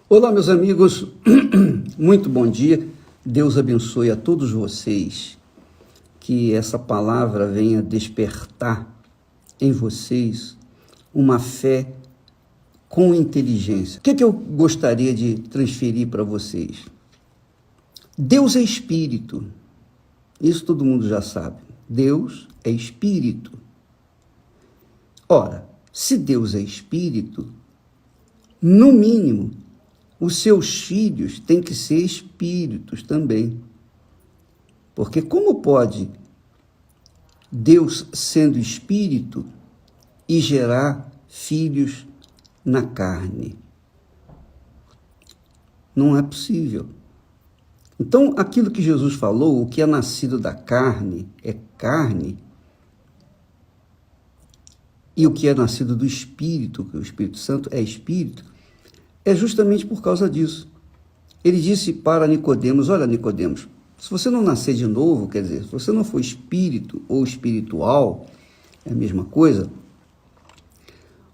Olá, meus amigos, muito bom dia. Deus abençoe a todos vocês, que essa palavra venha despertar em vocês uma fé com inteligência. O que eu gostaria de transferir para vocês? Deus é espírito, isso todo mundo já sabe. Deus é espírito. Ora, se Deus é espírito, no mínimo, os seus filhos têm que ser espíritos também. Porque como pode Deus, sendo espírito, e gerar filhos na carne? Não é possível. Então, aquilo que Jesus falou, o que é nascido da carne é carne, e o que é nascido do Espírito, que o Espírito Santo é Espírito, é justamente por causa disso. Ele disse para Nicodemos: olha, Nicodemos, se você não nascer de novo, quer dizer, se você não for espírito ou espiritual, é a mesma coisa,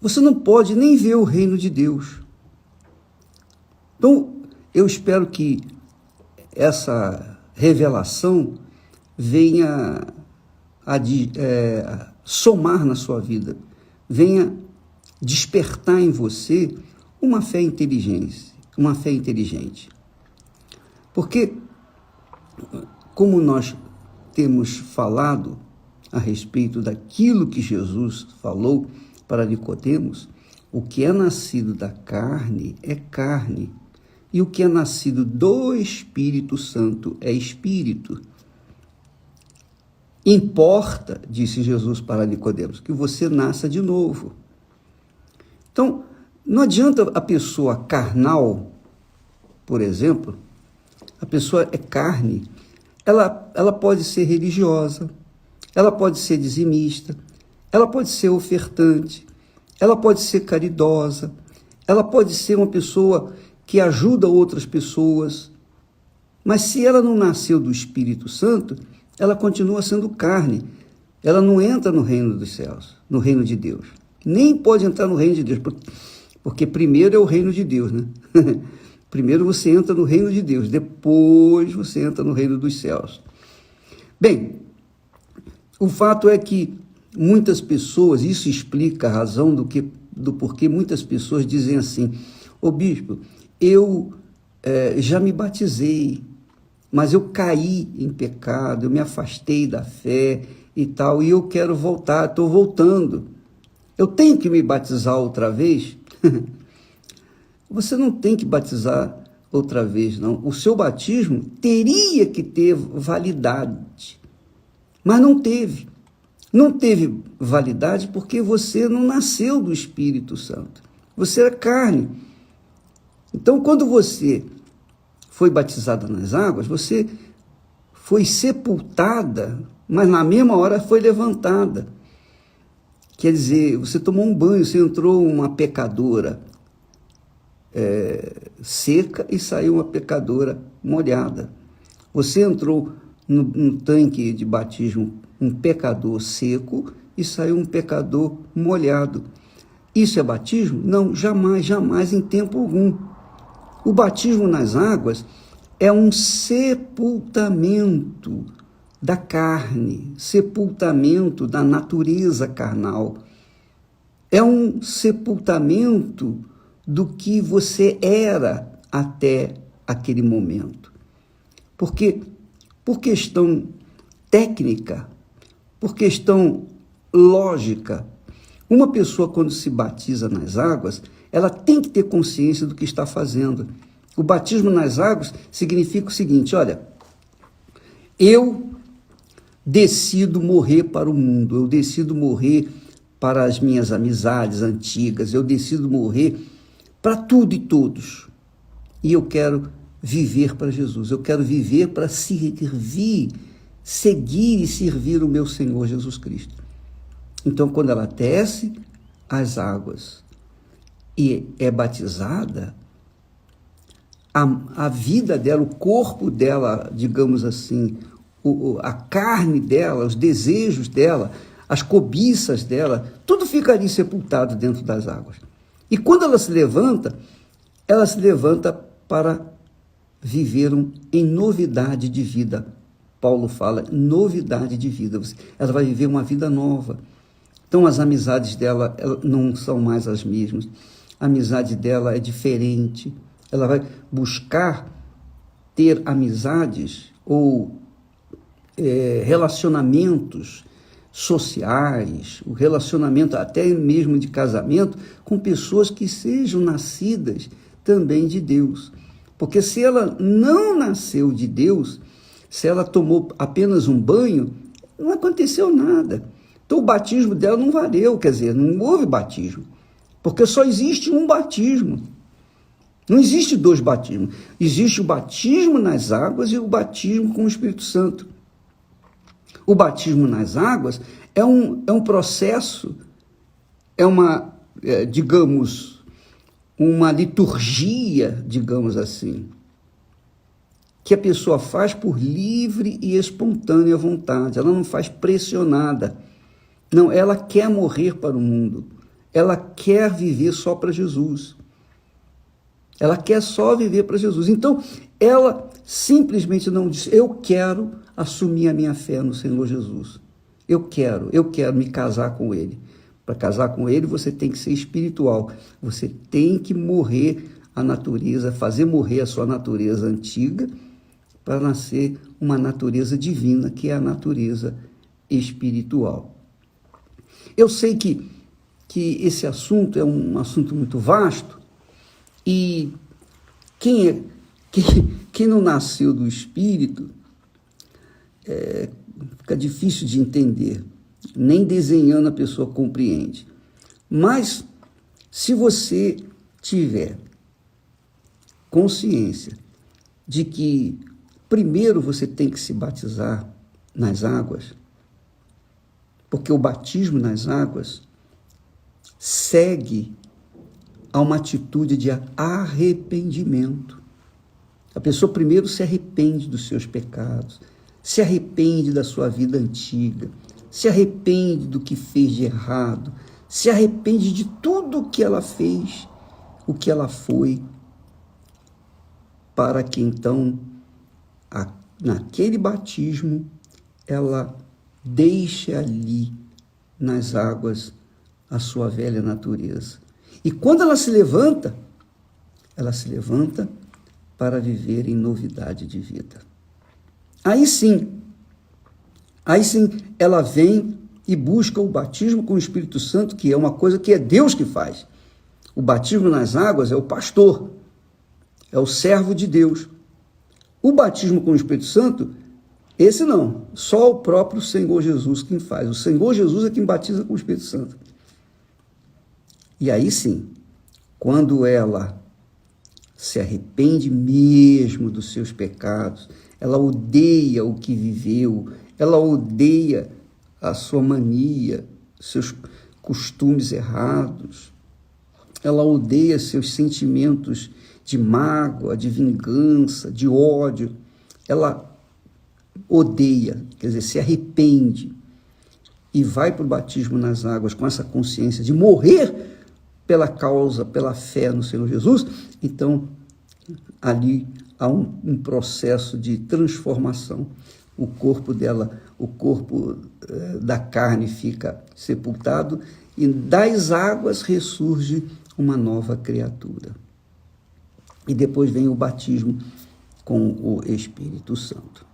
você não pode nem ver o reino de Deus. Então, eu espero que essa revelação venha a somar na sua vida, venha despertar em você uma fé inteligente, Porque, como nós temos falado a respeito daquilo que Jesus falou para Nicodemos, o que é nascido da carne é carne, e o que é nascido do Espírito Santo é espírito. Importa, disse Jesus para Nicodemos, que você nasça de novo. Então, não adianta a pessoa carnal, por exemplo, a pessoa é carne, ela pode ser religiosa, ela pode ser dizimista, ela pode ser ofertante, ela pode ser caridosa, ela pode ser uma pessoa que ajuda outras pessoas, mas se ela não nasceu do Espírito Santo, ela continua sendo carne, ela não entra no reino dos céus, no reino de Deus, nem pode entrar no reino de Deus, porque primeiro é o reino de Deus, né? Primeiro você entra no reino de Deus, depois você entra no reino dos céus. Bem, o fato é que muitas pessoas, isso explica a razão do porquê muitas pessoas dizem assim: ô bispo, eu já me batizei, mas eu caí em pecado, eu me afastei da fé e tal, e eu quero voltar, estou voltando. Eu tenho que me batizar outra vez? Você não tem que batizar outra vez, não. O seu batismo teria que ter validade, mas não teve. Não teve validade porque você não nasceu do Espírito Santo. Você era carne. Então, quando você foi batizada nas águas, você foi sepultada, mas na mesma hora foi levantada. Quer dizer, você tomou um banho, você entrou uma pecadora seca e saiu uma pecadora molhada. Você entrou no tanque de batismo um pecador seco e saiu um pecador molhado. Isso é batismo? Não, jamais, jamais, em tempo algum. O batismo nas águas é um sepultamento da carne, sepultamento da natureza carnal. É um sepultamento do que você era até aquele momento. Porque, por questão técnica, por questão lógica, uma pessoa, quando se batiza nas águas, ela tem que ter consciência do que está fazendo. O batismo nas águas significa o seguinte: olha, eu decido morrer para o mundo, eu decido morrer para as minhas amizades antigas, eu decido morrer para tudo e todos. E eu quero viver para Jesus, eu quero viver para seguir e servir o meu Senhor Jesus Cristo. Então, quando ela desce as águas e é batizada, a vida dela, o corpo dela, digamos assim, a carne dela, os desejos dela, as cobiças dela, tudo fica ali sepultado dentro das águas. E quando ela se levanta, ela se levanta para viver em novidade de vida. Paulo fala, novidade de vida. Ela vai viver uma vida nova. Então, as amizades dela não são mais as mesmas. A amizade dela é diferente. Ela vai buscar ter amizades ou relacionamentos sociais, o relacionamento até mesmo de casamento, com pessoas que sejam nascidas também de Deus. Porque se ela não nasceu de Deus, se ela tomou apenas um banho, não aconteceu nada. Então o batismo dela não valeu, quer dizer, não houve batismo. Porque só existe um batismo. Não existe dois batismos. Existe o batismo nas águas e o batismo com o Espírito Santo. O batismo nas águas é um processo, digamos, uma liturgia, digamos assim, que a pessoa faz por livre e espontânea vontade. Ela não faz pressionada. Não, ela quer morrer para o mundo. Ela quer viver só para Jesus. Ela quer só viver para Jesus. Então, ela simplesmente não diz, eu quero assumir a minha fé no Senhor Jesus. Eu quero me casar com Ele. Para casar com Ele, você tem que ser espiritual. Você tem que morrer a natureza, fazer morrer a sua natureza antiga, para nascer uma natureza divina, que é a natureza espiritual. Eu sei que esse assunto é um assunto muito vasto, e quem não nasceu do Espírito, fica difícil de entender, nem desenhando a pessoa compreende. Mas, se você tiver consciência de que primeiro você tem que se batizar nas águas, porque o batismo nas águas segue a uma atitude de arrependimento. A pessoa primeiro se arrepende dos seus pecados, se arrepende da sua vida antiga, se arrepende do que fez de errado, se arrepende de tudo o que ela fez, o que ela foi, para que então, naquele batismo, ela deixe ali nas águas a sua velha natureza. E quando ela se levanta para viver em novidade de vida. Aí sim, ela vem e busca o batismo com o Espírito Santo, que é uma coisa que é Deus que faz. O batismo nas águas é o pastor, é o servo de Deus. O batismo com o Espírito Santo, esse não, só o próprio Senhor Jesus quem faz. O Senhor Jesus é quem batiza com o Espírito Santo. E aí sim, quando ela se arrepende mesmo dos seus pecados, ela odeia o que viveu, ela odeia a sua mania, seus costumes errados, ela odeia seus sentimentos de mágoa, de vingança, de ódio, ela odeia, quer dizer, se arrepende e vai para o batismo nas águas com essa consciência de morrer pela causa, pela fé no Senhor Jesus, então ali há um processo de transformação. O corpo dela, o corpo da carne fica sepultado e das águas ressurge uma nova criatura. E depois vem o batismo com o Espírito Santo.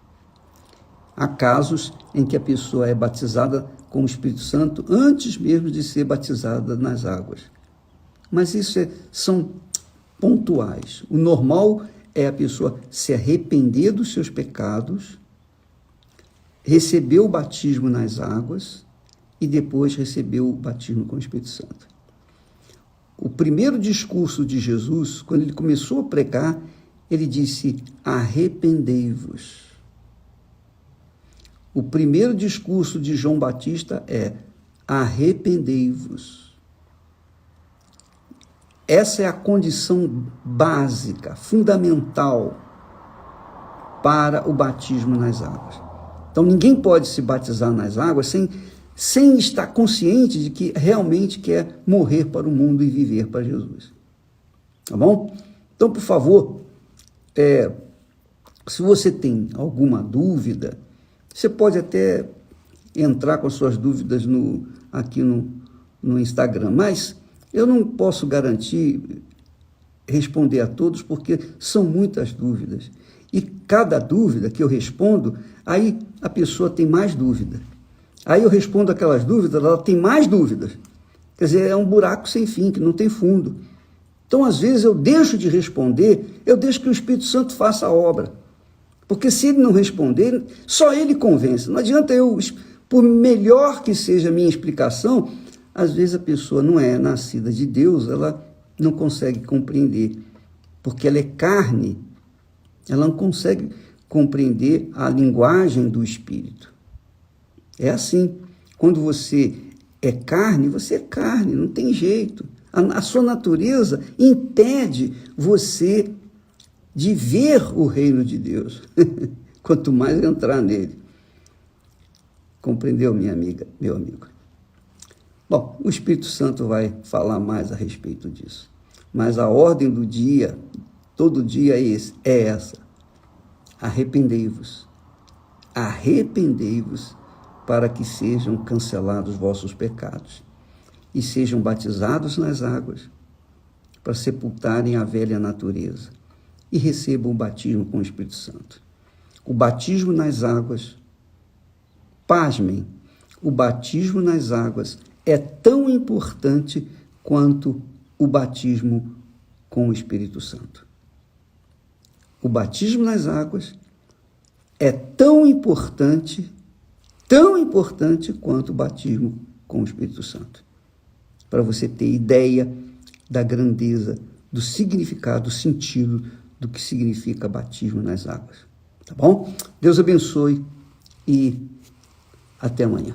Há casos em que a pessoa é batizada com o Espírito Santo antes mesmo de ser batizada nas águas. Mas isso são pontuais. O normal é a pessoa se arrepender dos seus pecados, receber o batismo nas águas e depois receber o batismo com o Espírito Santo. O primeiro discurso de Jesus, quando ele começou a pregar, ele disse, arrependei-vos. O primeiro discurso de João Batista é, arrependei-vos. Essa é a condição básica, fundamental para o batismo nas águas. Então, ninguém pode se batizar nas águas sem estar consciente de que realmente quer morrer para o mundo e viver para Jesus. Tá bom? Então, por favor, se você tem alguma dúvida, você pode até entrar com suas dúvidas aqui no Instagram, mas eu não posso garantir responder a todos, porque são muitas dúvidas. E cada dúvida que eu respondo, aí a pessoa tem mais dúvida. Aí eu respondo aquelas dúvidas, ela tem mais dúvidas. Quer dizer, é um buraco sem fim, que não tem fundo. Então, às vezes, eu deixo de responder, eu deixo que o Espírito Santo faça a obra. Porque se ele não responder, só ele convence. Não adianta por melhor que seja a minha explicação, às vezes a pessoa não é nascida de Deus, ela não consegue compreender, porque ela é carne, ela não consegue compreender a linguagem do Espírito. É assim, quando você é carne, não tem jeito. A sua natureza impede você de ver o reino de Deus, quanto mais entrar nele. Compreendeu, minha amiga, meu amigo? Bom, o Espírito Santo vai falar mais a respeito disso. Mas a ordem do dia, todo dia é essa. Arrependei-vos. Arrependei-vos para que sejam cancelados vossos pecados e sejam batizados nas águas para sepultarem a velha natureza e recebam o batismo com o Espírito Santo. O batismo nas águas, pasmem, o batismo nas águas é tão importante quanto o batismo com o Espírito Santo. O batismo nas águas é tão importante quanto o batismo com o Espírito Santo. Para você ter ideia da grandeza, do significado, do sentido do que significa batismo nas águas. Tá bom? Deus abençoe e até amanhã.